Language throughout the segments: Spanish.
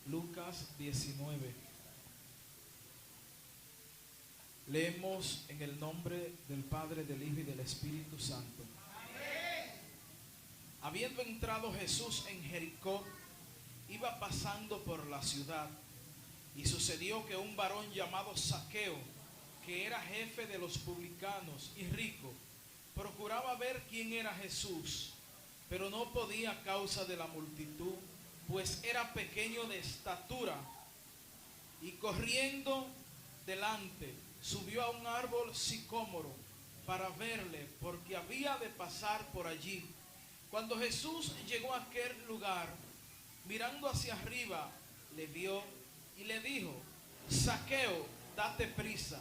Lucas 19. Leemos en el nombre del Padre, del Hijo y del Espíritu Santo. Habiendo entrado Jesús en Jericó, iba pasando por la ciudad, y sucedió que un varón llamado Zaqueo, que era jefe de los publicanos y rico, procuraba ver quién era Jesús, pero no podía a causa de la multitud, pues era pequeño de estatura, y corriendo delante, subió a un árbol sicómoro para verle, porque había de pasar por allí. Cuando Jesús llegó a aquel lugar, mirando hacia arriba, le vio y le dijo: Zaqueo, date prisa,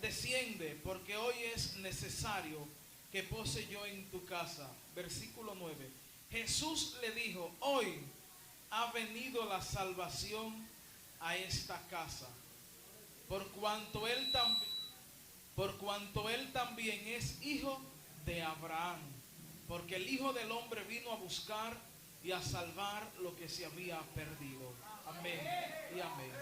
desciende, porque hoy es necesario que pose yo en tu casa. Versículo 9. Jesús le dijo: hoy ha venido la salvación a esta casa, por cuanto él también es hijo de Abraham, porque el Hijo del Hombre vino a buscar y a salvar lo que se había perdido. Amén y amén.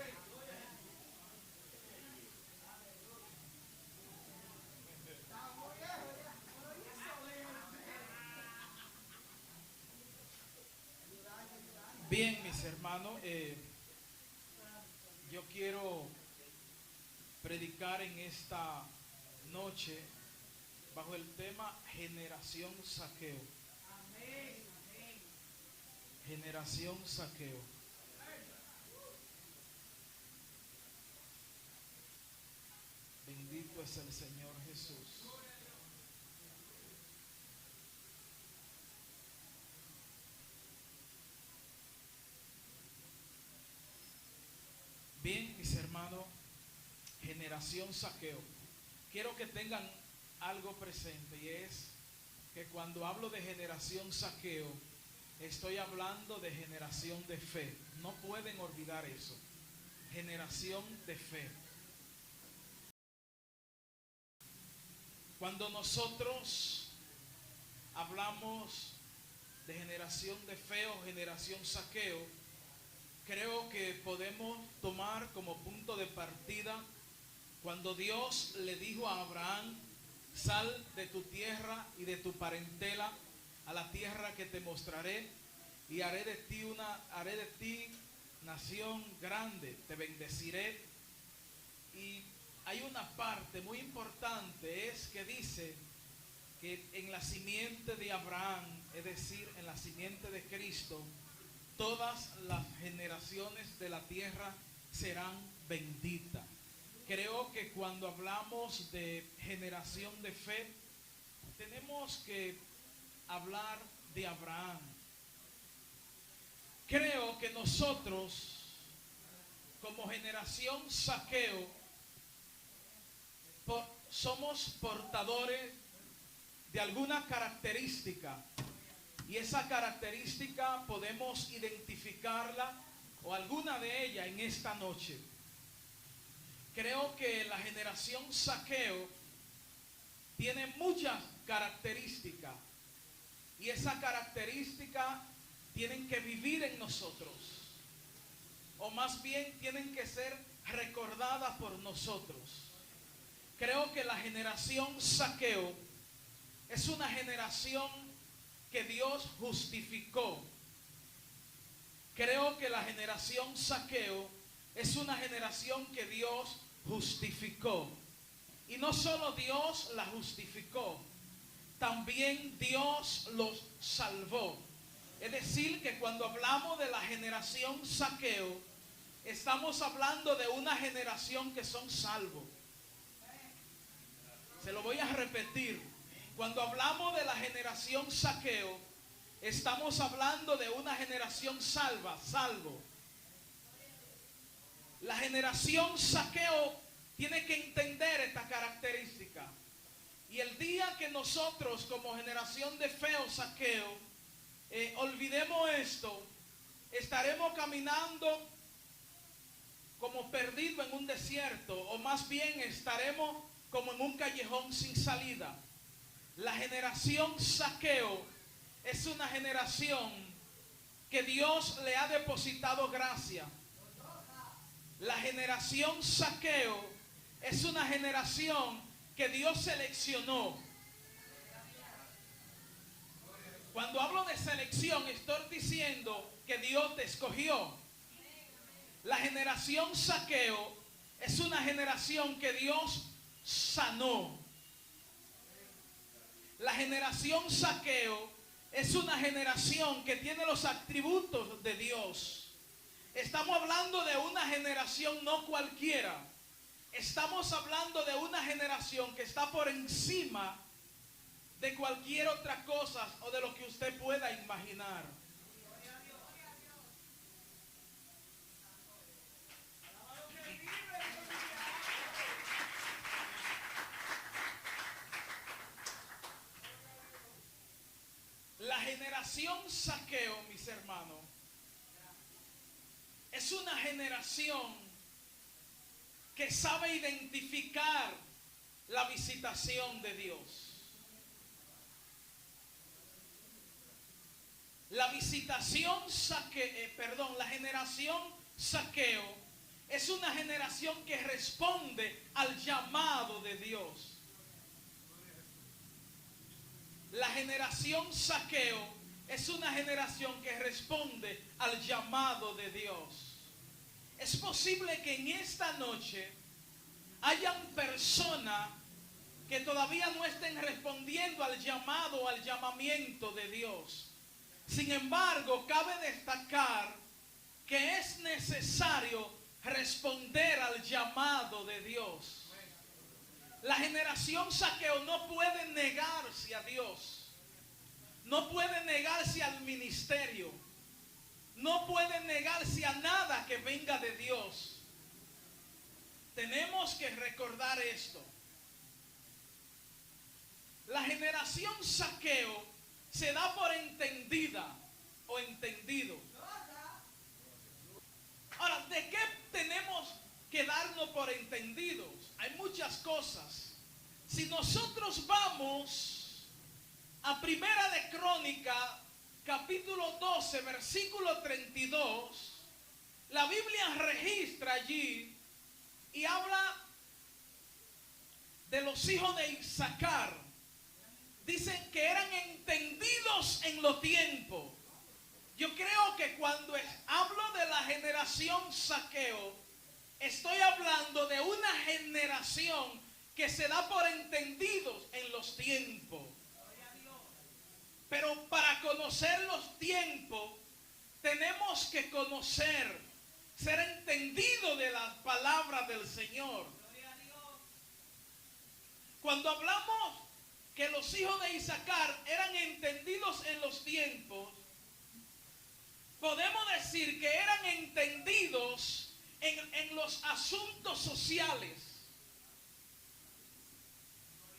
Bien, mis hermanos, yo quiero predicar en esta noche bajo el tema Generación Zaqueo. Generación Zaqueo. Bendito es el Señor Jesús. Bien, mis hermanos, generación Zaqueo. Quiero que tengan algo presente, y es que cuando hablo de generación Zaqueo, estoy hablando de generación de fe. No pueden olvidar eso. Generación de fe. Cuando nosotros hablamos de generación de fe o generación Zaqueo, creo que podemos tomar como punto de partida cuando Dios le dijo a Abraham: sal de tu tierra y de tu parentela a la tierra que te mostraré, y haré de ti nación grande, te bendeciré. Y hay una parte muy importante, es que dice que en la simiente de Abraham, es decir, en la simiente de Cristo, todas las generaciones de la tierra serán benditas. Creo que cuando hablamos de generación de fe, tenemos que hablar de Abraham. Creo que nosotros, como generación Zaqueo, somos portadores de alguna característica, y esa característica podemos identificarla, o alguna de ellas, en esta noche. Creo que la generación Zaqueo tiene muchas características, y esas características tienen que vivir en nosotros, o más bien tienen que ser recordadas por nosotros. Creo que la generación Zaqueo es una generación que Dios justificó. Creo que la generación Zaqueo es una generación que Dios justificó. Y no solo Dios la justificó, también Dios los salvó. Es decir, que cuando hablamos de la generación Zaqueo, estamos hablando de una generación que son salvos. Se lo voy a repetir. Cuando hablamos de la generación Zaqueo, estamos hablando de una generación salvo. La generación Zaqueo tiene que entender esta característica. Y el día que nosotros, como generación de fe o Zaqueo, olvidemos esto, estaremos caminando como perdidos en un desierto, o más bien estaremos como en un callejón sin salida. La generación Zaqueo es una generación que Dios le ha depositado gracia. La generación Zaqueo es una generación que Dios seleccionó. Cuando hablo de selección, estoy diciendo que Dios te escogió. La generación Zaqueo es una generación que Dios sanó. La generación Zaqueo es una generación que tiene los atributos de Dios. Estamos hablando de una generación no cualquiera. Estamos hablando de una generación que está por encima de cualquier otra cosa o de lo que usted pueda imaginar. La generación Zaqueo, mis hermanos, es una generación que sabe identificar la visitación de Dios. La generación Zaqueo es una generación que responde al llamado de Dios. La generación Zaqueo es una generación que responde al llamado de Dios. Es posible que en esta noche hayan personas que todavía no estén respondiendo al llamado o al llamamiento de Dios. Sin embargo, cabe destacar que es necesario responder al llamado de Dios. La generación Zaqueo no puede negarse a Dios. No puede negarse al ministerio. No puede negarse a nada que venga de Dios. Tenemos que recordar esto. La generación Zaqueo se da por entendida o entendido. Ahora, ¿de qué tenemos que darnos por entendidos? Hay muchas cosas. Si nosotros vamos a Primera de Crónica, capítulo 12, versículo 32, la Biblia registra allí y habla de los hijos de Isaacar. Dicen que eran entendidos en los tiempos. Yo creo que cuando hablo de la generación Zaqueo, estoy hablando de una generación que se da por entendidos en los tiempos. Pero para conocer los tiempos, tenemos que conocer, ser entendido de las palabras del Señor. Cuando hablamos que los hijos de Isaacar eran entendidos en los tiempos, podemos decir que eran entendidos en los asuntos sociales.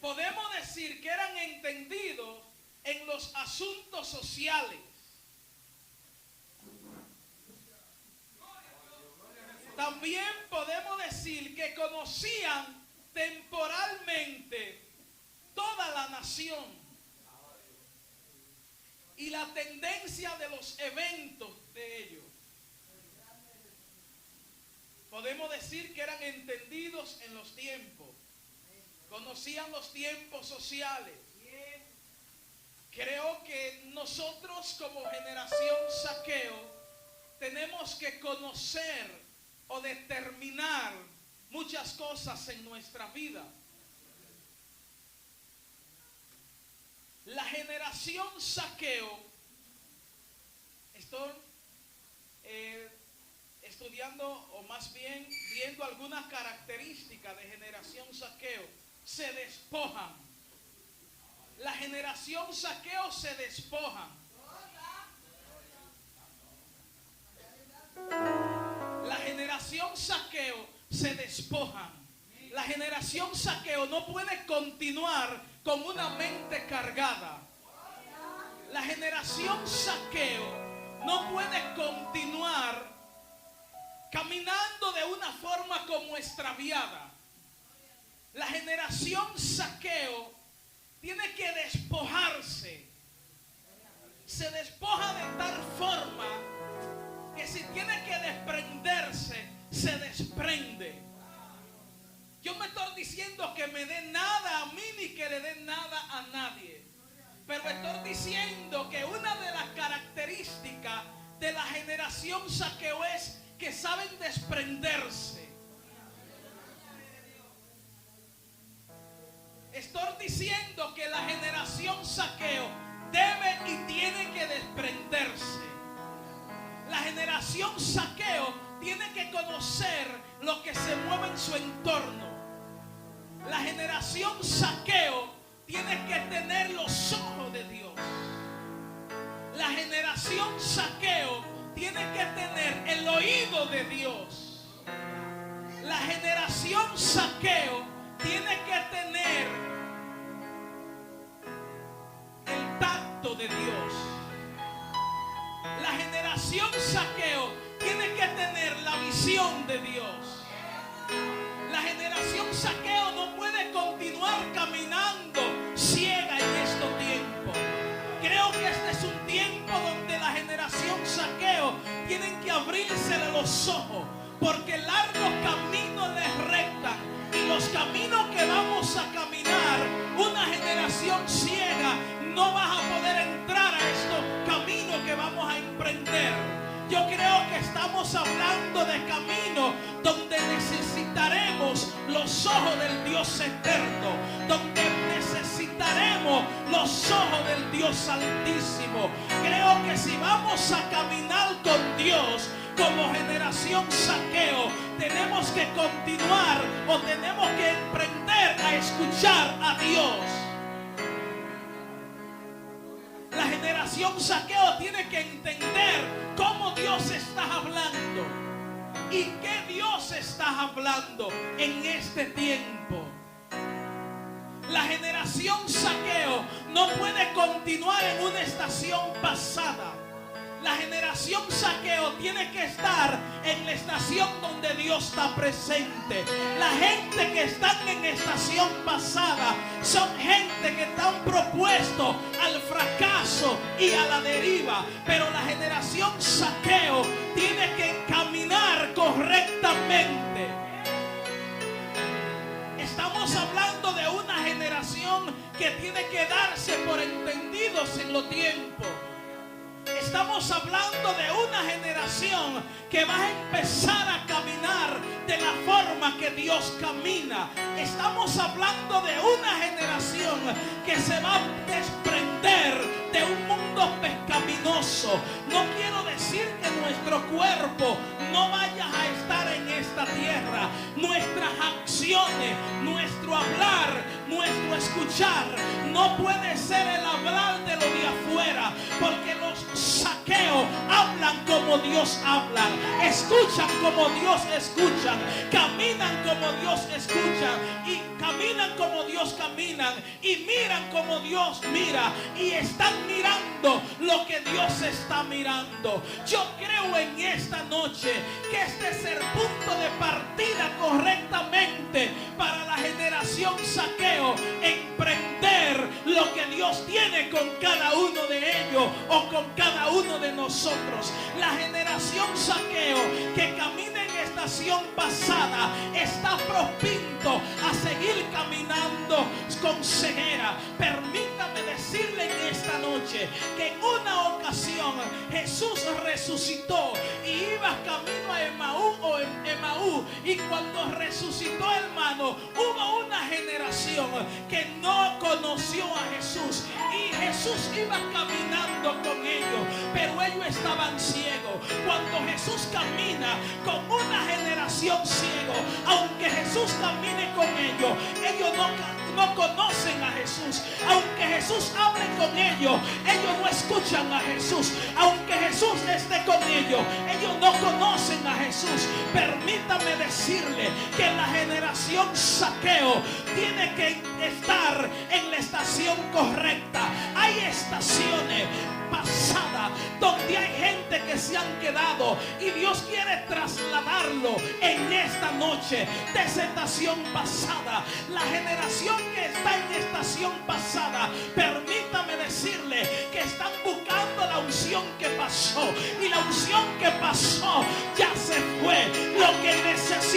Podemos decir que eran entendidos en los asuntos sociales. También podemos decir que conocían temporalmente toda la nación y la tendencia de los eventos de ellos. Podemos decir que eran entendidos en los tiempos, conocían los tiempos sociales. Creo que nosotros como generación Zaqueo tenemos que conocer o determinar muchas cosas en nuestra vida. La generación Zaqueo, estoy estudiando o más bien viendo algunas características de generación Zaqueo. Se despojan. La generación Zaqueo se despojan. La generación Zaqueo se despojan. La generación Zaqueo no puede continuar con una mente cargada. La generación Zaqueo no puede continuar caminando de una forma como extraviada. La generación Zaqueo tiene que despojarse. Se despoja de tal forma desprende. Yo no estoy diciendo que me dé nada a mí ni que le dé nada a nadie. Pero estoy diciendo que una de las características de la generación Zaqueo es que saben desprenderse. Estoy diciendo que la generación Zaqueo debe y tiene que desprenderse. La generación Zaqueo tiene que conocer lo que se mueve en su entorno. La generación Zaqueo tiene que tener los ojos de Dios. La generación Zaqueo tiene que tener el oído de Dios. La generación Zaqueo tiene que tener el tacto de Dios. La generación Zaqueo tiene que tener la visión de Dios. La generación Zaqueo no puede continuar caminando ciega en estos tiempos. Creo que este es un tiempo donde la generación Zaqueo tienen que abrirse los ojos, porque largos caminos les rectan, y los caminos que vamos a caminar, una generación ciega no vas a poder entrar a estos caminos que vamos a emprender. Yo creo que estamos hablando de caminos donde necesitaremos los ojos del Dios eterno, donde necesitaremos los ojos del Dios altísimo. Creo que si vamos a caminar con Dios como generación Zaqueo, tenemos que continuar o tenemos que emprender a escuchar a Dios. La generación Zaqueo tiene que entender cómo Dios está hablando y qué Dios está hablando en este tiempo. La generación Zaqueo no puede continuar en una estación pasada. La generación Zaqueo tiene que estar en la estación donde Dios está presente. La gente que están en estación pasada son gente que están propuestos al fracaso y a la deriva. Pero la generación Zaqueo tiene que caminar correctamente. Estamos hablando de una generación que tiene que darse por entendidos en los tiempos. Estamos hablando de una generación que va a empezar a caminar de la forma que Dios camina. Estamos hablando de una generación que se va a desprender de un mundo pecaminoso. No quiero decir que nuestro cuerpo no vaya a estar en esta tierra. Nuestras acciones, nuestro hablar, nuestro escuchar no puede ser el hablar de lo de afuera, porque los Zaqueos hablan como Dios habla, escuchan como Dios escucha, caminan como Dios escucha, y caminan como Dios camina, y miran como Dios mira, y están mirando lo que Dios está mirando. Yo creo en esta noche que este es el punto de partida correctamente para la generación Zaqueo, emprender lo que Dios tiene con cada uno de ellos o con cada uno de nosotros. La generación Zaqueo que camina en estación pasada está propinto a seguir caminando con ceguera. Permítame decirle en esta noche que en una ocasión Jesús resucitó y iba camino a Emaú, y cuando resucitó, hermano, hubo una generación que no conoció a Jesús, y Jesús iba caminando con ellos, pero ellos estaban ciegos. Cuando Jesús camina con una generación ciego, aunque Jesús camine con ellos, ellos no conocen a Jesús. Aunque Jesús hable con ellos no escuchan a Jesús. Aunque Jesús esté con ellos no conocen a Jesús. Permítame decirle que la generación Zaqueo tiene que estar en la estación correcta. Hay estaciones pasadas donde hay gente que se han quedado, y Dios quiere trasladarlo en esta noche de esa estación pasada. La generación que está en estación pasada, permítame decirle que están buscando la unción que pasó, y la unción que pasó ya se fue. Lo que necesitan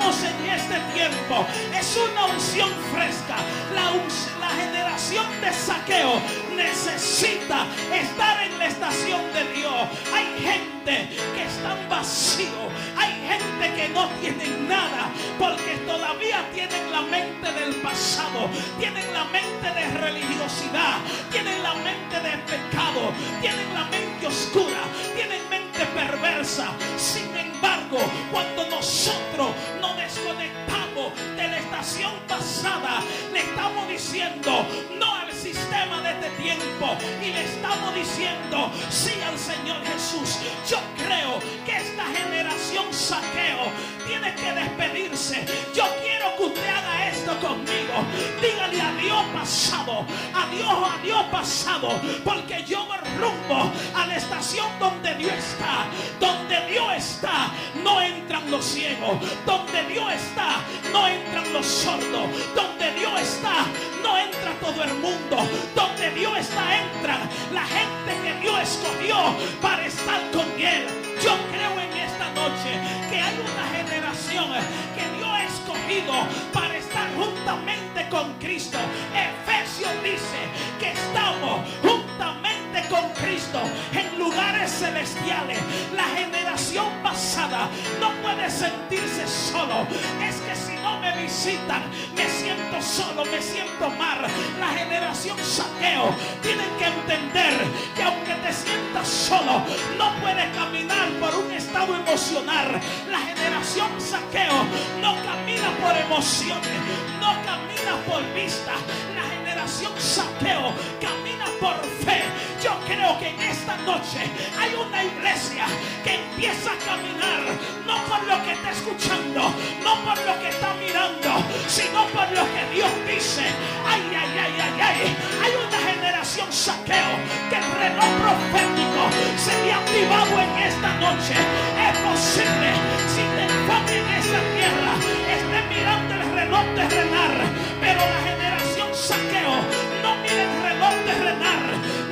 Dios en este tiempo es una unción fresca. La generación de Zaqueo necesita estar en la estación de Dios. Hay gente que están vacíos, hay gente que no tienen nada porque todavía tienen la mente del pasado, tienen la mente de religiosidad, tienen la mente de pecado, tienen la mente oscura, tienen mente perversa. Sin embargo, cuando nosotros nos desconectamos de la estación pasada, le estamos diciendo no al sistema de este tiempo y le estamos diciendo sí al Señor Jesús. Yo creo que esta generación Zaqueo tiene que despedirse. Yo quiero que usted haga esto conmigo. Dígale adiós pasado, adiós pasado, porque yo me rumbo a la estación donde Dios está. Donde Dios está, no entran los ciegos. Donde Dios está, no entran los sordos. Donde Dios está, no entra todo el mundo. Donde Dios está, entran la gente que Dios escogió para estar con Él. Yo creo en esta noche que hay una generación que Dios ha escogido para estar juntamente con Cristo. Efesios dice que estamos juntamente con Cristo en lugares celestiales. La generación pasada no puede sentirse solo. Es que si no me visitan, me siento solo, me siento mal. La generación Zaqueo tiene que entender que aunque te sientas solo, no puedes caminar por un estado emocional. La generación Zaqueo no camina por emociones, no camina por vista. La generación Zaqueo camina por fe. Yo creo que en esta noche hay una iglesia que empieza a caminar no por lo que está escuchando, no por lo que está mirando, sino por lo que Dios dice. Ay, ay, ay, ay, ay. Hay una generación Zaqueo que el reloj profético se le ha activado en esta noche. Es posible, si te enfocas en esa tierra, estés mirando el reloj terrenal, pero la generación Zaqueo no mira el reloj terrenal,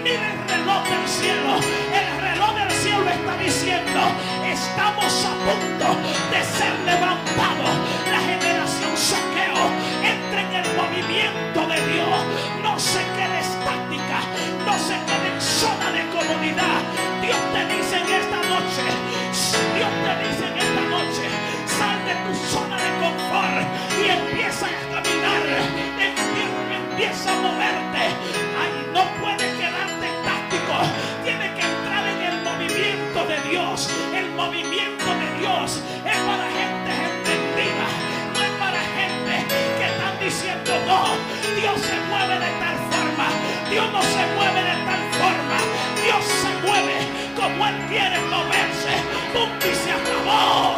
mira el reloj del cielo. El reloj del cielo está diciendo: estamos a punto de ser levantados. La generación Zaqueo entra en el movimiento de Dios. No se quede estática, no se quede en zona de comodidad. Dios te dice en esta noche, Dios te dice en esta noche, sal de tu zona de confort y empieza a caminar, empieza a moverte. Ay, no puedes quedarte estático, tienes que entrar en el movimiento de Dios. El movimiento de Dios es para gente entendida, no es para gente que están diciendo no, Dios se mueve de tal forma. Dios no se mueve de tal forma. Dios se mueve como Él quiere moverse. ¡Pum! Y se acabó.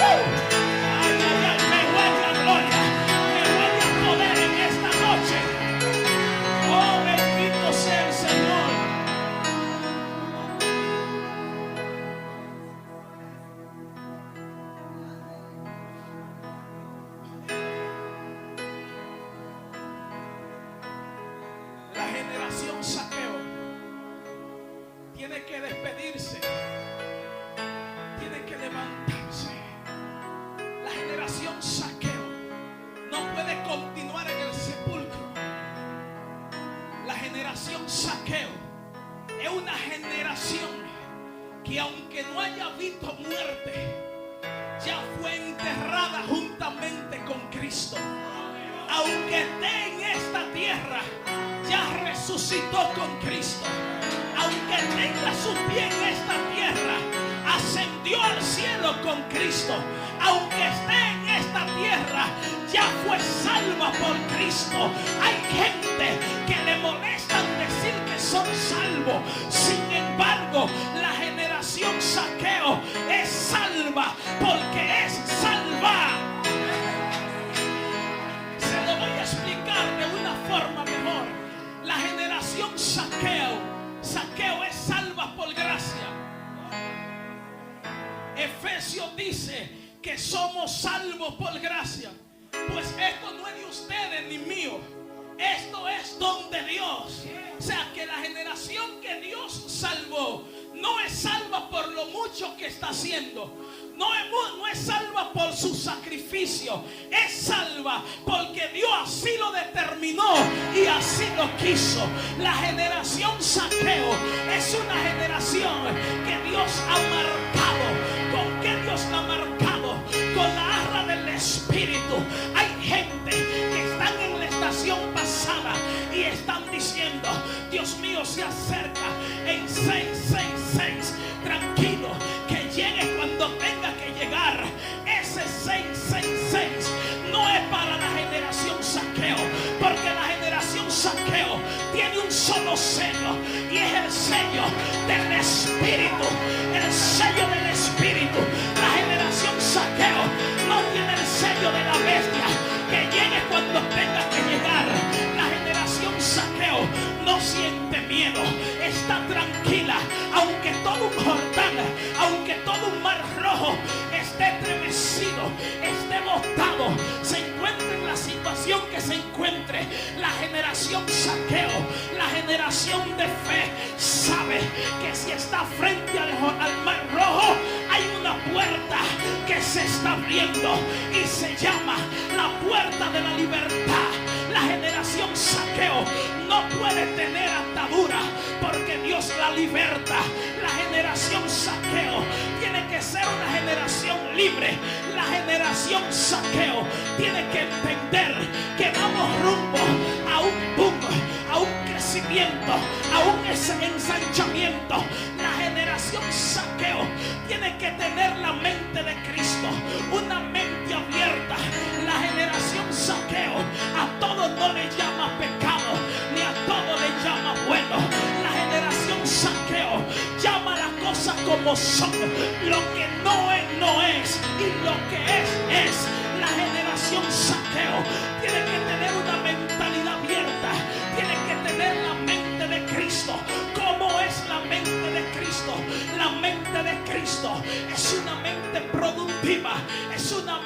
Ay, ay, ay, me huele a gloria, me huele a poder en esta noche. Oh, bendito sea el Señor. La generación Zaqueo tiene que despedirse, tiene que levantarse. La generación Zaqueo no puede continuar en el sepulcro. La generación Zaqueo es una generación que, aunque no haya visto muerte, ya fue enterrada juntamente con Cristo. Aunque esté en esta tierra, ya resucitó con Cristo. Aunque tenga su pie en esta tierra, ascendió al cielo con Cristo. Aunque esté en esta tierra, ya fue salva por Cristo. Hay gente que le molestan decir que son salvos. Sin embargo, la generación Zaqueo es salva porque es salva. Se lo voy a explicar de una forma mejor. La generación Zaqueo es salva por gracia. Efesios dice que somos salvos por gracia. Pues esto no es de ustedes ni mío. Esto es don de Dios. O sea que la generación que Dios salvó no es salva por lo mucho que está haciendo. No es salva por su sacrificio. Es salva porque Dios así lo determinó y así lo quiso. La generación Zaqueo es una generación que Dios ha marcado. ¿Con qué Dios la ha marcado? Con la arra del Espíritu. Hay gente que están en la estación pasada y están diciendo: Dios mío, se acerca en 666. Tranquilo, que llegue cuando tenga que llegar. Ese 666 no es para la generación Zaqueo, porque la generación Zaqueo tiene un solo sello, y es el sello del Espíritu. El sello del Espíritu. La generación Zaqueo no tiene el sello de la bestia, que llegue cuando tenga que llegar. La generación Zaqueo no siente miedo, está tranquila, aunque todo un Jordán, aunque todo un mar rojo esté estremecido, esté botado, se encuentre en la situación que se encuentre. La generación Zaqueo, la generación de fe, sabe que si está frente al mar rojo, hay una puerta que se está abriendo y se llama la puerta de la libertad. La generación Zaqueo no puede tener atadura, porque Dios la liberta. La generación Zaqueo tiene que ser una generación libre. La generación Zaqueo tiene que entender que vamos rumbo a un boom, a un crecimiento, a un ensanchamiento. La generación Zaqueo tiene que tener la mente de Cristo, una mente abierta. La generación Zaqueo a todo no le llama pecado, ni a todo le llama bueno. La generación Zaqueo llama las cosas como son. Lo que no es, no es, y lo que es. La generación Zaqueo tiene que tener una mentalidad abierta, tiene que tener la mente de Cristo. ¿Cómo es la mente de Cristo? La mente de Cristo es una mente productiva, es una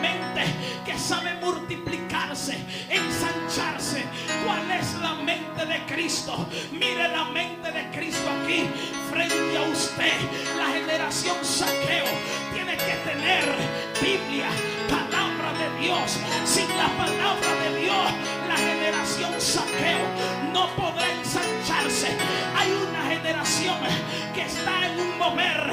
mente que sabe multiplicarse, ensancharse. ¿Cuál es la mente de Cristo? Mire la mente de Cristo aquí frente a usted. La generación Zaqueo tiene que tener Biblia, palabra de Dios. Sin la palabra de Dios, la generación Zaqueo no podrá ensancharse. Hay una generación que está en un mover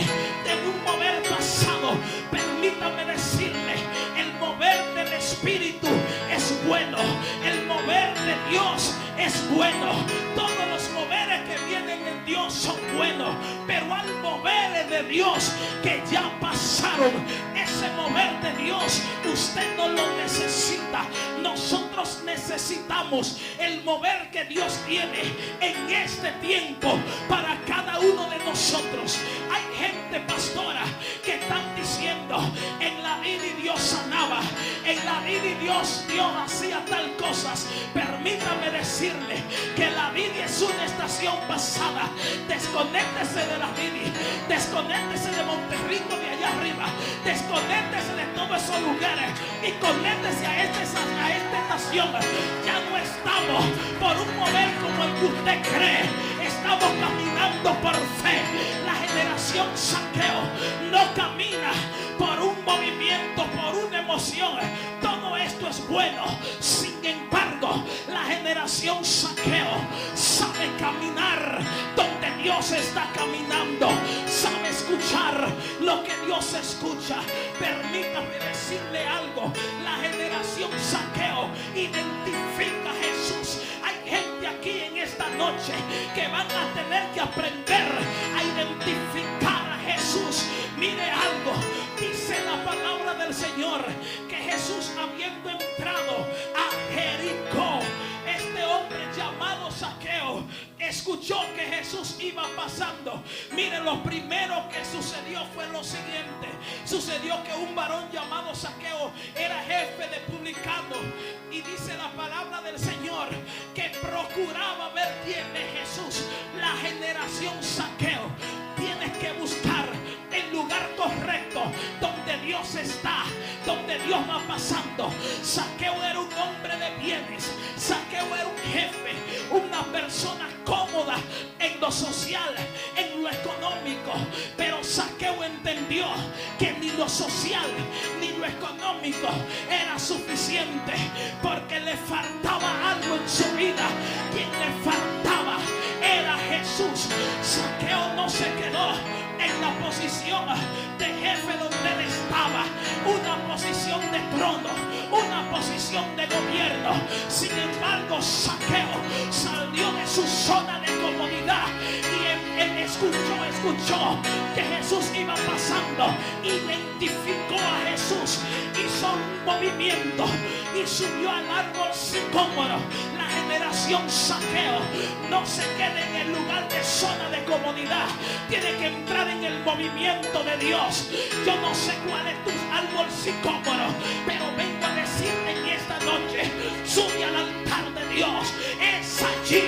pasado. Permítame decirle, el mover del Espíritu es bueno, el mover de Dios es bueno. Todos los moveres que vienen en Dios son buenos, pero al mover de Dios que ya pasaron, ese mover de Dios usted no lo necesita. Nosotros necesitamos el mover que Dios tiene en este tiempo para cada uno de nosotros. Hay gente, pastora, que están diciendo: en la vida y Dios sanaba, en la vida y Dios hacía tal cosas. Permítame decirle que la vida es una estación pasada. Desconéctese de la vida, desconéctese de Monterrico de allá arriba, desconéctese de todos esos lugares y conéctese a esta estación. Ya no estamos por un mover como el que usted cree, estamos caminando por fe. La generación Zaqueo no camina por un movimiento, por una emoción. Todo esto es bueno. Sin embargo, la generación Zaqueo sabe caminar donde Dios está caminando, sabe escuchar lo que Dios escucha. Permítame decirle algo: la generación Zaqueo identifica a Jesús. Hay gente aquí en esta noche que van a tener que aprender a identificar a Jesús. Mire algo, dice la palabra del Señor que Jesús, habiendo entrado a Jericó, este hombre llamado Zaqueo escuchó que Jesús iba pasando. Mire, lo primero que sucedió fue lo siguiente. Sucedió que un varón llamado Zaqueo era jefe de publicanos, y dice la palabra del Señor que procuraba ver quién es Jesús. La generación Zaqueo tiene que buscar el lugar correcto donde Dios está, donde Dios va pasando. Zaqueo era un hombre de bienes. Zaqueo era un jefe, una persona cómoda en lo social, en lo económico, pero Zaqueo entendió que ni lo social ni lo económico era suficiente, porque le faltaba algo en su vida. Quien le faltaba era Jesús. Zaqueo no se quedó en la posición de jefe donde él estaba, una posición de trono, una posición de gobierno. Sin embargo, Zaqueo salió de su zona de comodidad y él escuchó que Jesús iba pasando, identificó a Jesús, hizo un movimiento y subió al árbol sicómoro. La generación Zaqueo no se queda en el lugar de zona de comodidad, tiene que entrar en el movimiento de Dios. Yo no sé cuál es tu árbol sicómoro, pero vengo a decirte en esta noche: sube al altar de Dios. Es allí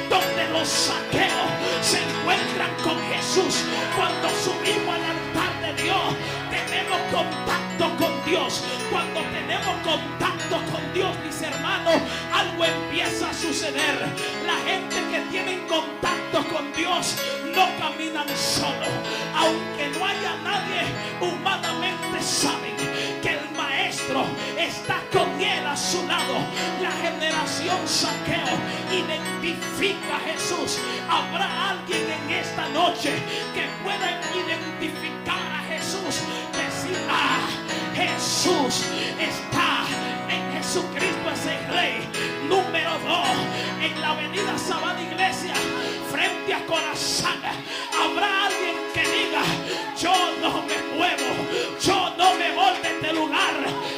donde los Zaqueos se encuentran con Jesús. Cuando subimos al altar de Dios, tenemos contacto con Dios. Cuando tenemos contacto con Dios, mis hermanos, algo empieza a suceder. La gente que tiene contacto con Dios no caminan solos. Aunque no haya nadie, humanamente saben que el Maestro está con él a su lado. La generación Zaqueo identifica a Jesús. Habrá alguien en esta noche que pueda identificar a Jesús, decir: ah, Jesús está en Jesucristo, es el Rey. Número 2, en la avenida Sabana Iglesia, frente a Corazán, habrá alguien que diga: yo no me muevo, yo no me voy de este lugar,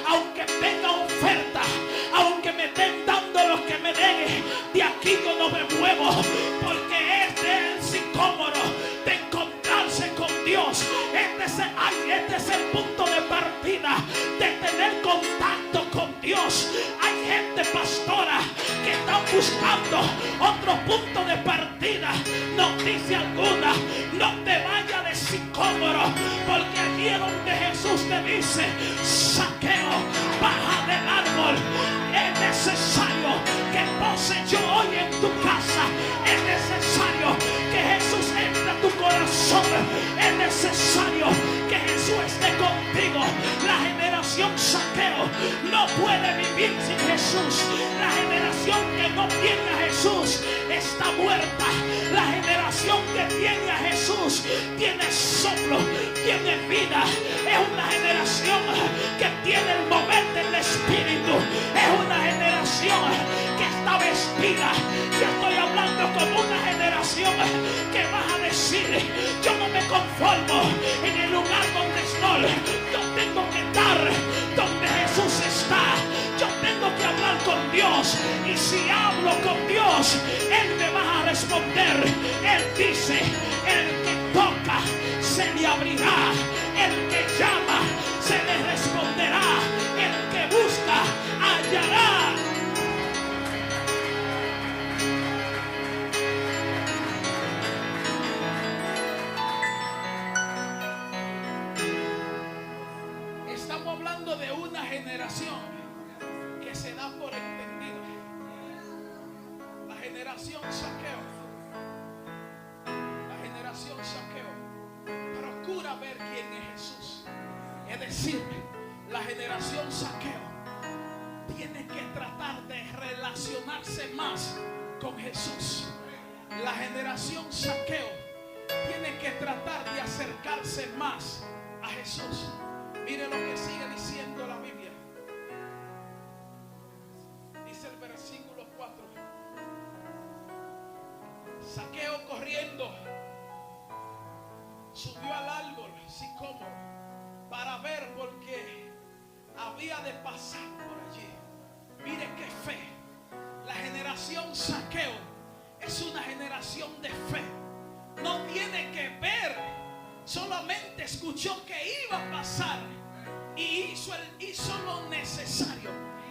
aunque tenga oferta, aunque me estén dando lo que me den, de aquí yo no me muevo, porque este es el sicómoro de encontrarse con Dios. Este es el punto de partida de tener contacto con Dios. Hay gente, pastora, que están buscando otro punto de partida. Noticia alguna: no te vayas de sicómoro, porque allí es donde Jesús te dice: Zaqueo, baja del árbol. Es necesario que pose yo hoy en tu casa. Es necesario que Jesús entre a tu corazón. Es necesario que Jesús esté contigo. La generación Zaqueo no puede vivir sin Jesús. La generación que no tiene a Jesús está muerta. La generación que tiene a Jesús tiene soplo, tiene vida. Es una generación que tiene el mover del Espíritu. Es una generación que está vestida. Yo estoy hablando como una generación que vas a decir: yo no me conformo en el lugar donde estoy. Yo tengo que estar donde Jesús está. Yo tengo que hablar con Dios, y si hablo con Dios, Él me va a responder. Él dice: el que toca se le abrirá, el que llama se le responderá, el que busca hallará. Estamos hablando de una generación que se da por entendida. La generación Zaqueo. La generación Zaqueo procura ver quién es Jesús. Es decir, la generación Zaqueo tiene que tratar de relacionarse más con Jesús. La generación Zaqueo tiene que tratar de acercarse más a Jesús. Mire lo que sigue diciendo la Biblia. Dice el versículo 4: Zaqueo, corriendo, subió al árbol sicómoro para ver, porque había de pasar por allí. Mire qué fe. La generación Zaqueo es una generación de fe. No tiene que ver, solamente escuchó que iba a pasar y hizo lo necesario.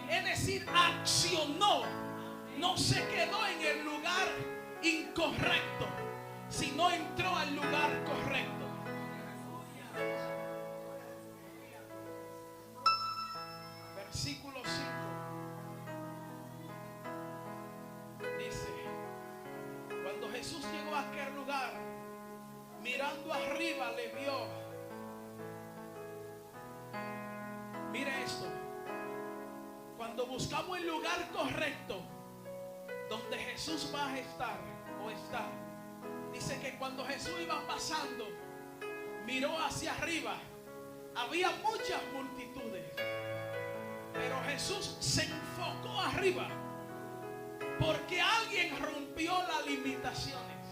Es decir, accionó. No se quedó en el lugar incorrecto, sino entró al lugar correcto. Versículo 5 dice: cuando Jesús llegó a aquel lugar, mirando arriba le vio. Mire esto. Cuando buscamos el lugar correcto donde Jesús va a estar o está, dice que cuando Jesús iba pasando, miró hacia arriba. Había muchas multitudes, pero Jesús se enfocó arriba porque alguien rompió las limitaciones,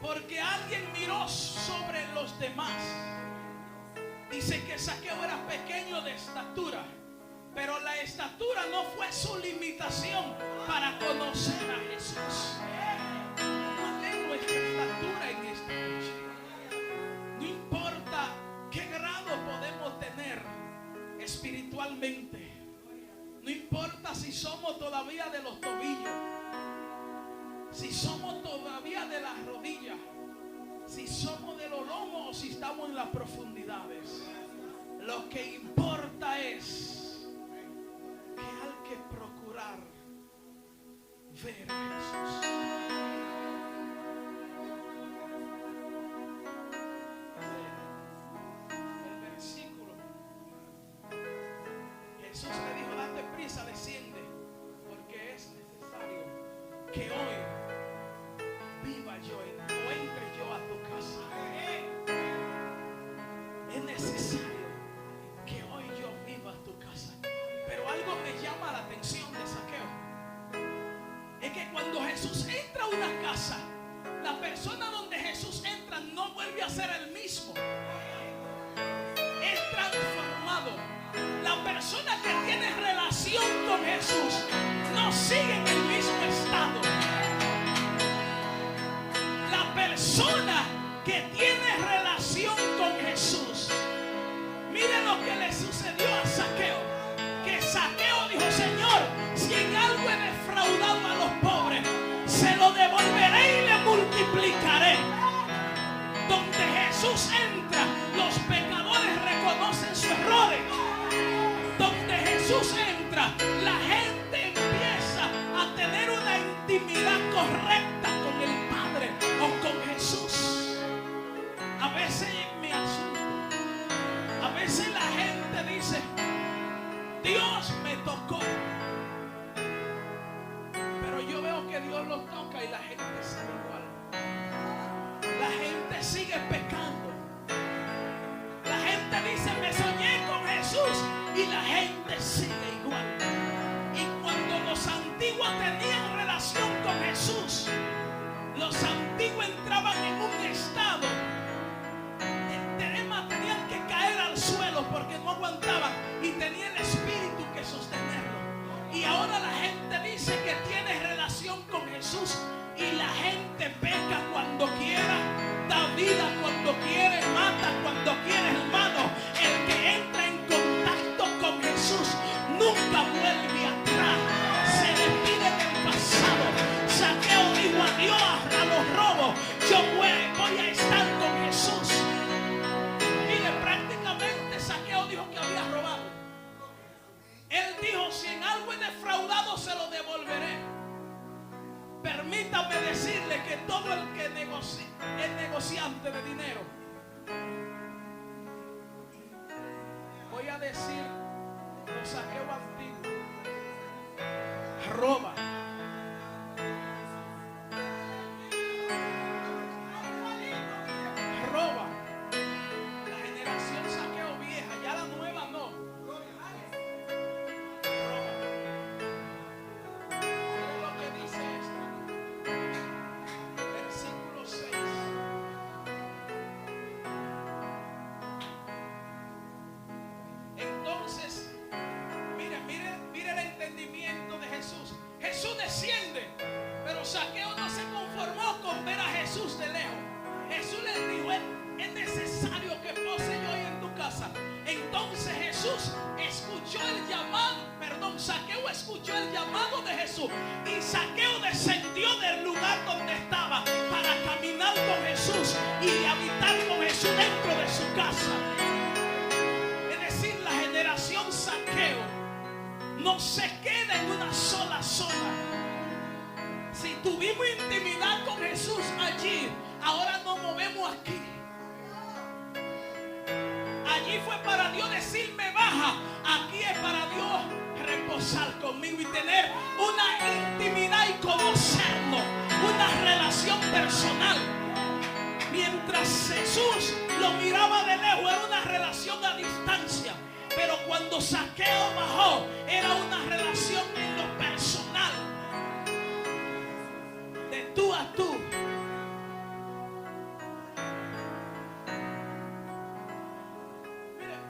porque alguien miró sobre los demás. Dice que Zaqueo era pequeño de estatura, pero la estatura no fue su limitación para conocer a Jesús. ¿Cuál es nuestra estatura en esta noche? No importa qué grado podemos tener espiritualmente, no importa si somos todavía de los tobillos, si somos todavía de las rodillas, si somos de los lomos o si estamos en las profundidades. Lo que importa es que hay que procurar ver a Jesús. El versículo, Jesús le dijo: date prisa, desciende, porque es necesario que hoy viva yo o entre yo a tu casa. Es necesario que hoy yo viva a tu casa. Pero algo me llama la atención de Zaqueo. Es que cuando Jesús entra a una casa, la persona donde Jesús entra no vuelve a ser el mismo. Es transformado. La persona que tiene relación con Jesús no sigue en el mismo estado. La persona que tiene relación con Jesús, mire lo que le sucedió a Zaqueo. Que Zaqueo dijo: Señor, si en algo he defraudado a los pobres, se lo devolveré y le multiplicaré. Donde Jesús entra, los pecadores reconocen sus errores. Donde Jesús entra, la gente empieza a tener una intimidad correcta con el Padre o con Jesús. A veces me asusto. A veces la gente dice: Dios me tocó. Pero yo veo que Dios los toca y la gente sigue igual. La gente sigue pecando. La gente dice: me soñé con Jesús, y la gente sigue igual. Y cuando los antiguos tenían relación con Jesús, los antiguos entraban en un estado, tenían que caer al suelo porque no aguantaban y tenía el espíritu que sostenerlo. Y ahora la gente dice que tiene relación con Jesús y la gente peca cuando quiera, da vida cuando quiere, mata cuando quiere, hermano. El que entra en contacto con Jesús nunca vuelve atrás, se despide del pasado. Zaqueo dijo adiós a los robos, yo voy a estar con Jesús. Mire, prácticamente Zaqueo dijo que había robado. Él dijo: si en algo he defraudado, se lo devolveré. Permítame decirle que todo el que es negociante de dinero, voy a decir los saqueos antiguos, roba. Roba. La generación saqueo vieja, ya la nueva no. Roba. Mira lo que dice esto. Versículo 6. Entonces, mire el entendimiento de Jesús. Jesús desciende, pero Zaqueo no se conformó con ver a Jesús de lejos. Jesús le dijo: es necesario que pose yo hoy en tu casa. Entonces Jesús escuchó el llamado, Zaqueo escuchó el llamado de Jesús, y Zaqueo descendió del lugar donde estaba para caminar con Jesús y habitar con Jesús dentro de su casa. Es decir, la generación Zaqueo no se queda en una sola zona. Si tuvimos intimidad con Jesús allí, ahora nos movemos aquí. Allí fue para Dios decirme baja. Aquí es para Dios reposar conmigo y tener una intimidad y conocernos, una relación personal. Mientras Jesús lo miraba de lejos, era una relación a distancia. Pero cuando Zaqueo bajó, era una relación en lo personal, de tú a tú.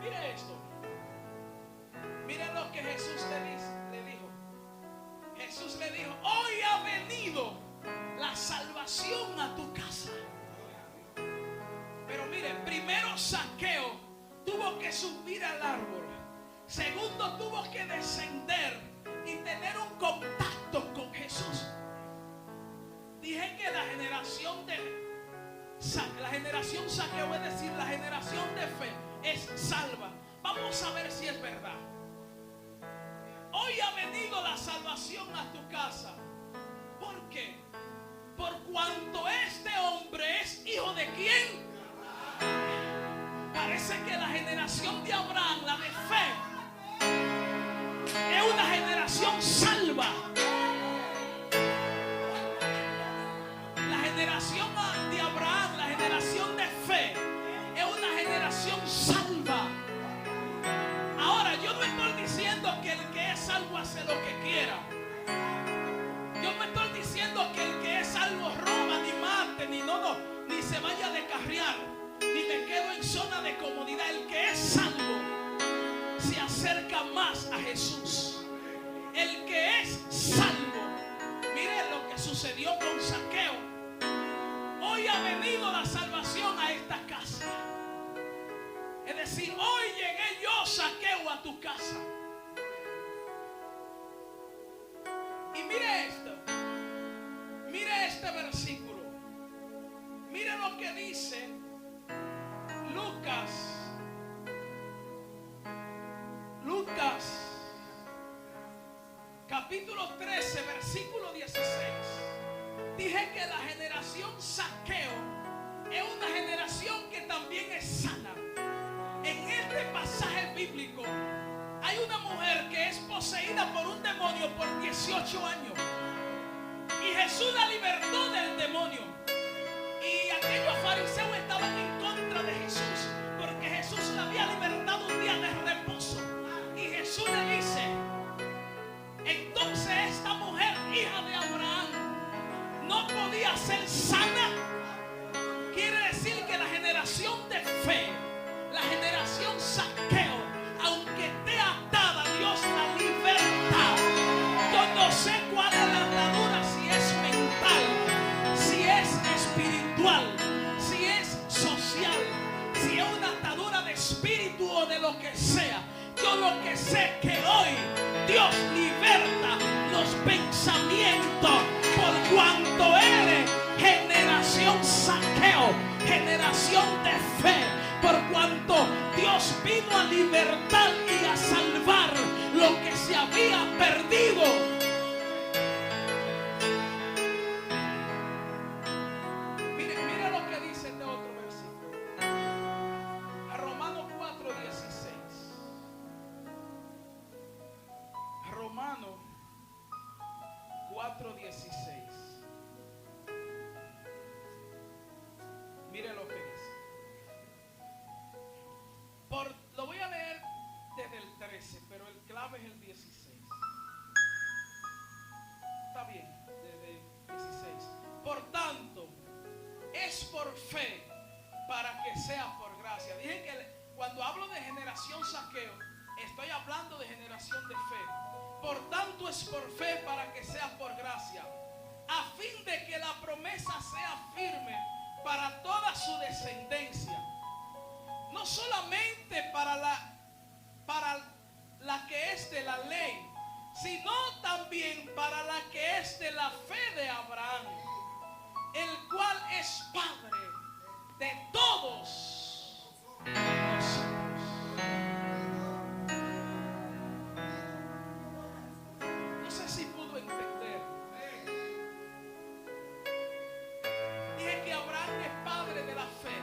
Mire esto. Mire lo que Jesús le dijo. Jesús le dijo: hoy ha venido la salvación a tu casa. Pero mire, primero Zaqueo tuvo que subir al árbol. Segundo, tuvo que descender y tener un contacto con Jesús. Dije que la generación Zaqueo, es decir, la generación de fe, es salva. Vamos a ver si es verdad. Hoy ha venido la salvación a tu casa. ¿Por qué? Por cuanto este hombre es hijo de ¿quién? Parece que la generación de Abraham, la de fe, es una generación salva. La generación de Abraham, la generación de fe, es una generación salva. Ahora, yo no estoy diciendo que el que es salvo hace lo que quiera. Yo no estoy diciendo que el que es salvo roba, ni mate, ni se vaya a descarriar, ni me quedo en zona de comodidad. El que es salvo se acerca más a Jesús. El que es salvo, mire lo que sucedió con Zaqueo. Hoy ha venido la salvación a esta casa. Es decir, hoy llegué yo, Zaqueo, a tu casa. Y mire esto. Mire este versículo. Mire lo que dice Lucas capítulo 13, versículo 16. Dije que la generación Zaqueo es una generación que también es sana. En este pasaje bíblico hay una mujer que es poseída por un demonio por 18 años. Y Jesús la libertó del demonio. Y aquellos fariseos estaban en contra de Jesús, porque Jesús la había libertado un día de reposo. Y Jesús le dice: entonces esta mujer, hija de Abraham, no podía ser sana. Quiere decir que la generación de fe, la generación Zaqueo, aunque esté atada, Dios la liberta. Yo no sé cuál es la atadura, si es mental, si es espiritual, si es social, si es una atadura de espíritu o de lo que sea. Yo lo que sé que hoy Dios liberta los pensamientos, por cuanto eres generación Zaqueo, generación de fe, por cuanto Dios vino a libertar y a salvar lo que se había perdido. Mire lo que dice este otro versículo. A Romanos 4:16. Romanos 4:16. Mire lo que dice. Lo voy a leer desde el 13, pero el clave es el 16. Está bien, desde el 16. Por tanto, es por fe para que sea por gracia. Dije que cuando hablo de generación Zaqueo, estoy hablando de generación de fe. Por tanto, es por fe para que sea por gracia, a fin de que la promesa sea firme para toda su descendencia, no solamente para la que es de la ley, sino también para la que es de la fe de Abraham, el cual es Padre de todos nosotros. No sé si pudo entender. Dije que Abraham es padre de la fe.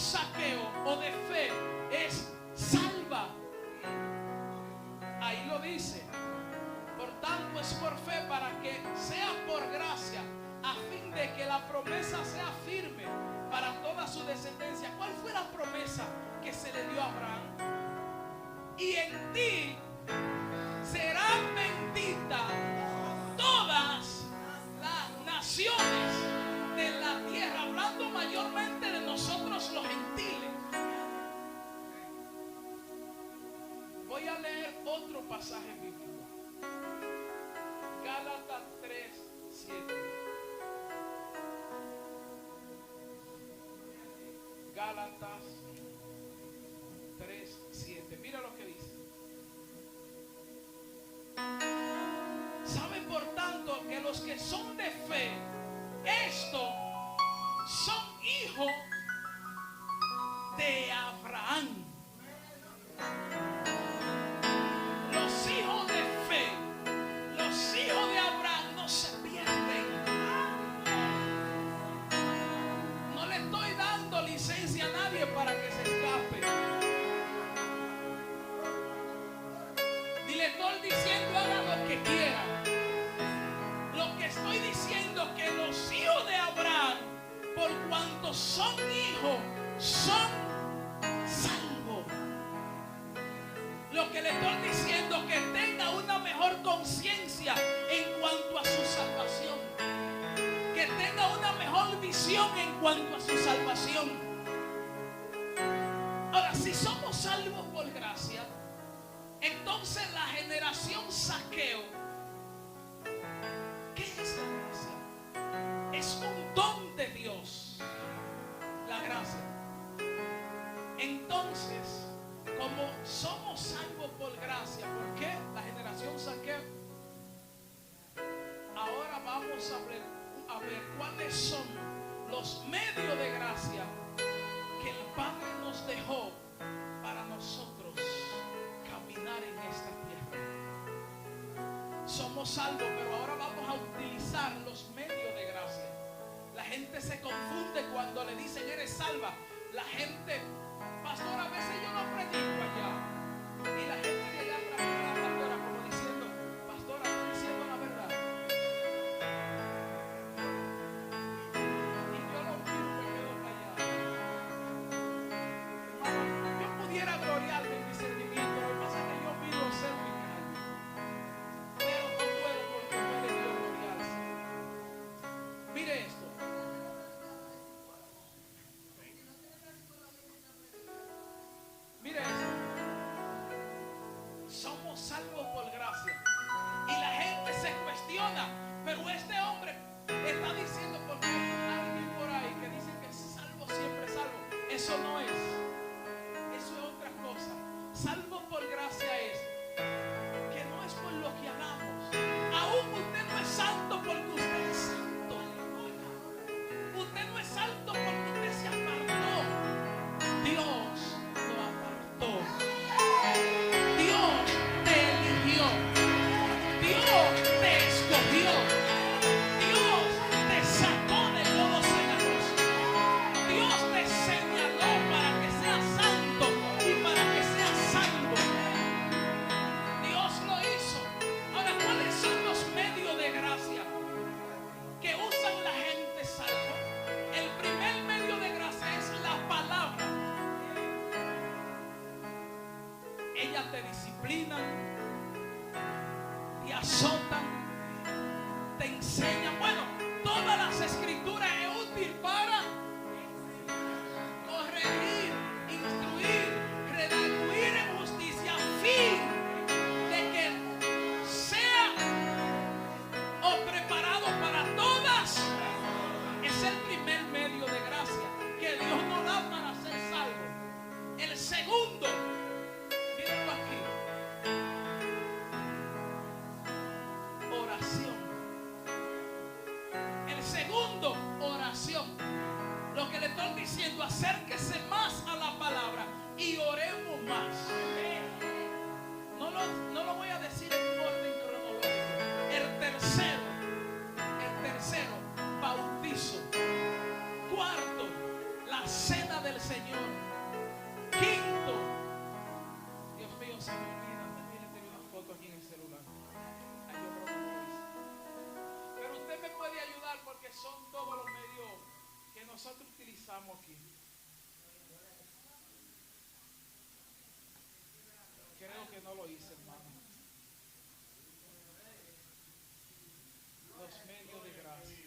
saqueo o de fe es salva. Ahí lo dice. Por tanto es por fe, para que sea por gracia, a fin de que la promesa sea firme para toda su descendencia. ¿Cuál fue la promesa que se le dio a Abraham? Y en ti serán benditas todas las naciones de la tierra, hablando mayormente de nosotros los gentiles. Voy a leer otro pasaje bíblico. Gálatas 3:7. Gálatas 3:7. Mira lo que dice. Saben por tanto que los que son de fe, estos son hijos de Abraham. Los hijos de fe, los hijos de Abraham no se pierden. No le estoy dando licencia a nadie para que se escape. Ni le estoy diciendo haga lo que quiera. Lo que estoy diciendo es que los hijos de Abraham, por cuanto son hijos, son salvos. Lo que le estoy diciendo es que tenga una mejor conciencia en cuanto a su salvación. Que tenga una mejor visión en cuanto a su salvación. Ahora, si somos salvos por gracia, entonces la generación saqueo, ¿qué es la gracia? Es un don de Dios, la gracia. Entonces, como somos salvos por gracia, ¿por qué la generación saqueo? Ahora vamos a ver cuáles son los medios de gracia que el Padre nos dejó para nosotros caminar en esta tierra. Somos salvos, pero ahora vamos a utilizar los medios de gracia. La gente se confunde cuando le dicen eres salva. La gente, pastor, a veces yo no predico allá. Y la gente de allá atrás a la pastora como diciendo, pastora, estoy diciendo la verdad. Y yo lo miro y me quedo callado. Hermano, yo pudiera gloriarme en discernimiento. Lo que pasa es que yo pido ser mi carne. Pero no puedo porque no he debido gloriarse. Mire esto. Mire esto. Somos salvos por gracia. Y la gente se cuestiona. Pero este hombre está diciendo, porque hay alguien por ahí que dice que salvo siempre salvo. Eso no es. Eso es otra cosa. Salvo por gracia es que no es por lo que hagamos. Aún usted no es santo porque usted es santo. Usted no es santo porque usted se apartó. Dios lo apartó. Dios te eligió. Dios te escogió. Dios te sacó del lodo cenagoso. Dios te señaló para que seas santo y para que seas salvo. Dios lo hizo. Ahora, ¿cuáles son los medios de gracia que usan la gente salva? El primer medio de gracia es la palabra. Ellas te disciplinan, te azotan, te enseñan. Bueno, todas las escrituras es útil para corregir, instruir, redarguir en justicia, a fin de que sea preparado para todas. Es el primer medio de gracia que Dios nos da para ser salvo. El segundo, mírenlo aquí, oración. El segundo, oración. Lo que le estoy diciendo, acérquese más a la palabra y oremos más. No lo voy a decir en orden cronológico. El tercero, bautizo. Cuarto, la cena del Señor. nosotros utilizamos aquí. Creo que no lo hice, hermano. Los medios de gracia.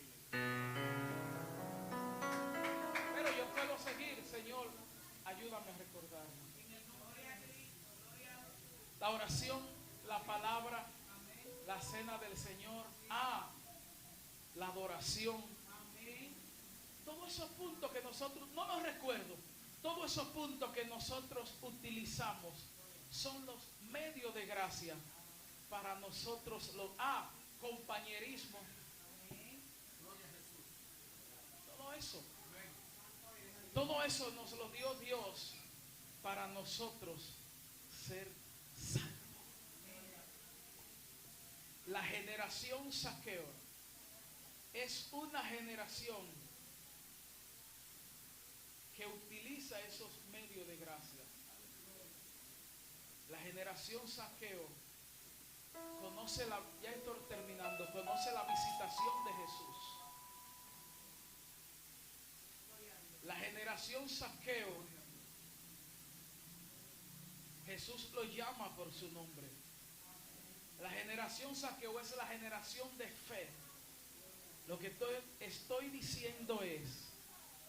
Pero yo puedo seguir, Señor, ayúdame a recordarme. La oración, la palabra, la cena del Señor, la adoración. Todos esos puntos que nosotros, no los recuerdo, todos esos puntos que nosotros utilizamos son los medios de gracia para nosotros. Compañerismo. Todo eso nos lo dio Dios para nosotros ser salvos. La generación Zaqueo es una generación que utiliza esos medios de gracia. La generación Zaqueo conoce ya estoy terminando, conoce la visitación de Jesús. La generación Zaqueo, Jesús lo llama por su nombre. La generación Zaqueo es la generación de fe. Lo que estoy diciendo es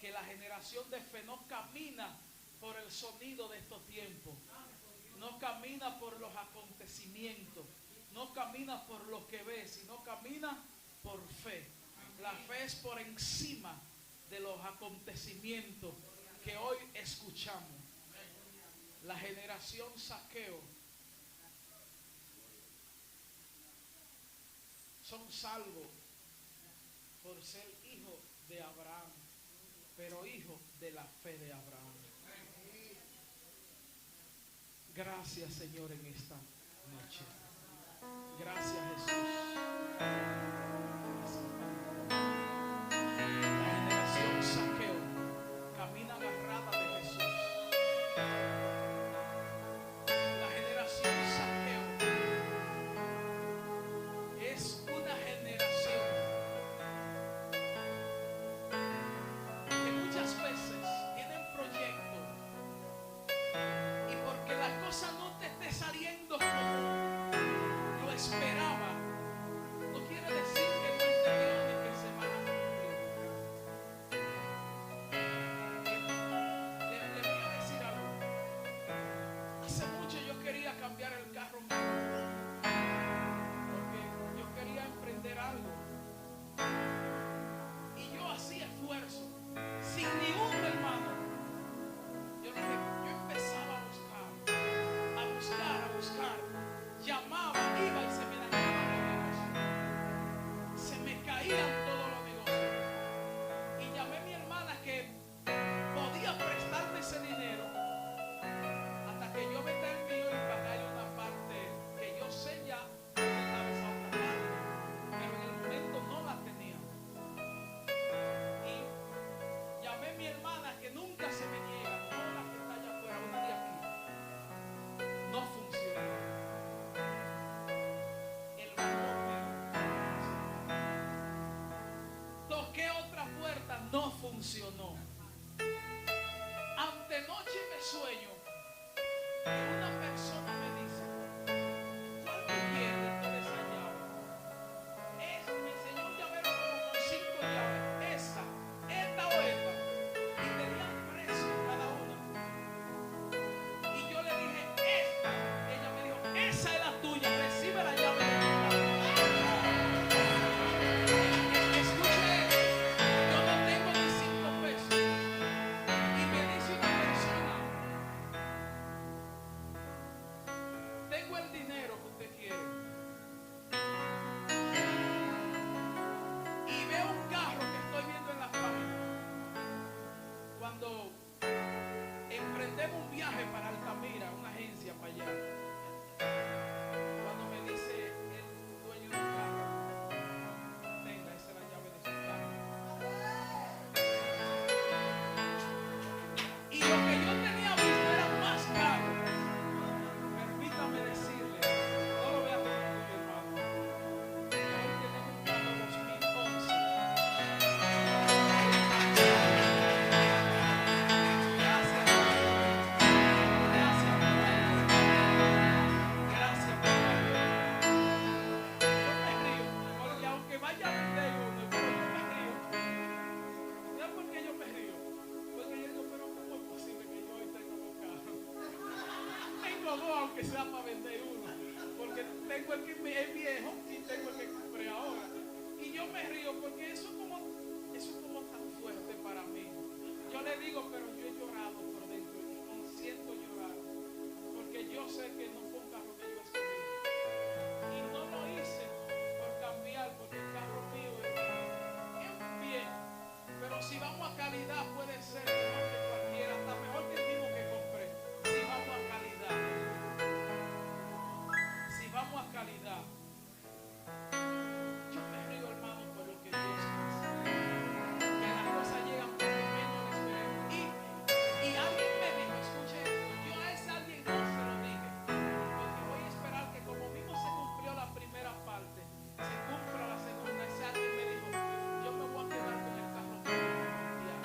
que la generación de fe no camina por el sonido de estos tiempos, no camina por los acontecimientos, no camina por lo que ve, sino camina por fe. La fe es por encima de los acontecimientos que hoy escuchamos. La generación Zaqueo son salvos por ser hijos de Abraham, pero hijos de la fe de Abraham. Gracias, Señor, en esta noche. Gracias, Jesús. La generación Zaqueo camina agarrada de Jesús. La generación Zaqueo es una generación que muchas veces tienen proyectos, y porque la cosa no te esté saliendo como lo esperaba, no quiere decir que no entendieron de que se van a cumplir. Le voy a decir algo. Hace mucho yo quería cambiar el carro mío, porque yo quería emprender algo, y yo hacía esfuerzo sin ningún hermano. Yo dije, yo empezaba a buscar, llamaba, iba y se me dañaban los negocios, se me caían todos los negocios, y llamé a mi hermana que podía prestarme ese dinero hasta que yo venda el mío y pagarle una parte que yo sé ya que estaba esa otra parte, pero en el momento no la tenía. Y llamé a mi hermana, que nunca se me niega, no la que está allá afuera, una de aquí. No funcionó. El motor toqué otra puerta, no funcionó. Antenoche me sueño que una persona me dice, ¿cuál tú quieres de toda esa llave? Me enseñó un llavero como con 5 llaves, esta o esta, y tenían precio cada una. Y yo le dije, esta. Ella me dijo, esa es la tuya, recibe la llave de tu casa. Escuche, yo no tengo ni 5 pesos. Y me dice una persona, tengo el dinero que usted quiere. Y veo un carro que estoy viendo en la página. Cuando emprendemos un viaje para Altamira, una agencia para allá, cuando me dice el dueño del carro, tenga, esa es la llave de su carro. Y lo que yo tenía visto era más caro. Permítame decirle, no lo vea como orgullo, hermano. Hoy tenemos un carro 2011. aunque sea para vender uno, porque tengo el que es viejo y tengo el que compré ahora. Y yo me río porque eso es como tan fuerte para mí. Yo le digo, pero yo he llorado por dentro y siento llorar, porque yo sé que no fue un carro que yo escogí. Y no lo hice por cambiar, porque el carro mío es bien. Pero si vamos a calidad, puede ser mejor que cualquiera, hasta mejor que el mismo que compré. Si vamos a calidad. Si vamos a calidad. Yo me río, hermano, por lo que Dios hace. Que las cosas llegan cuando menos lo esperemos. Y alguien me dijo, escuche esto, yo a ese alguien no se lo dije, porque voy a esperar que como mismo se cumplió la primera parte, se cumpla la segunda. Ese alguien me dijo, yo me voy a quedar con el carro ya.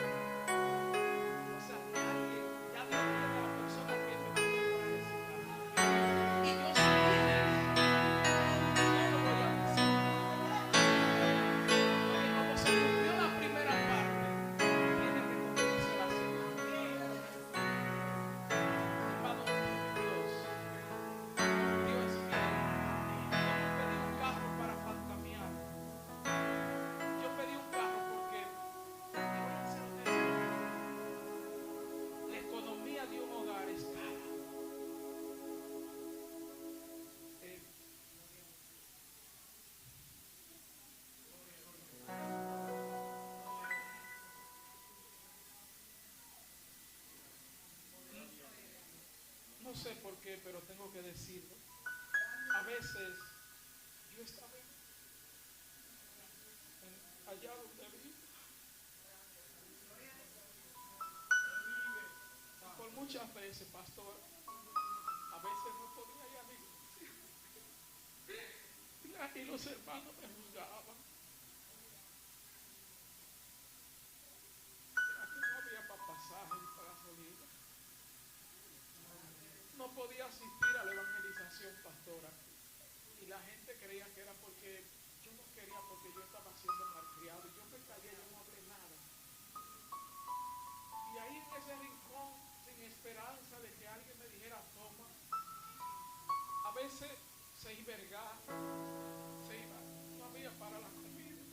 O sea, que alguien, ya Dios tiene a la persona que me va a comprar ese carro. Y yo sé quién es, no lo voy a decir, porque como se cumplió la primera parte, tiene que cumplirse la segunda. Hermano, Dios es fiel. Yo no pedí un carro para fantamear. Yo pedí un carro porque, te voy a ser honesto, la economía de un hogar es cara. Eh, no sé por qué, pero tengo que decirlo. A veces yo estaba allá donde vivo. Por muchas veces, pastor, a veces no podía ir a la iglesia. Y los hermanos me juzgaban. Aquí no había para pasaje ni para gasolina. No podía asistir a la evangelización, pastora. Y la gente creía que era porque yo no quería, porque yo estaba siendo malcriado. Y yo me callé, yo no hablé nada. Y ahí en ese rincón, sin esperanza de que alguien me dijera toma, a veces se iba, no había para la comida.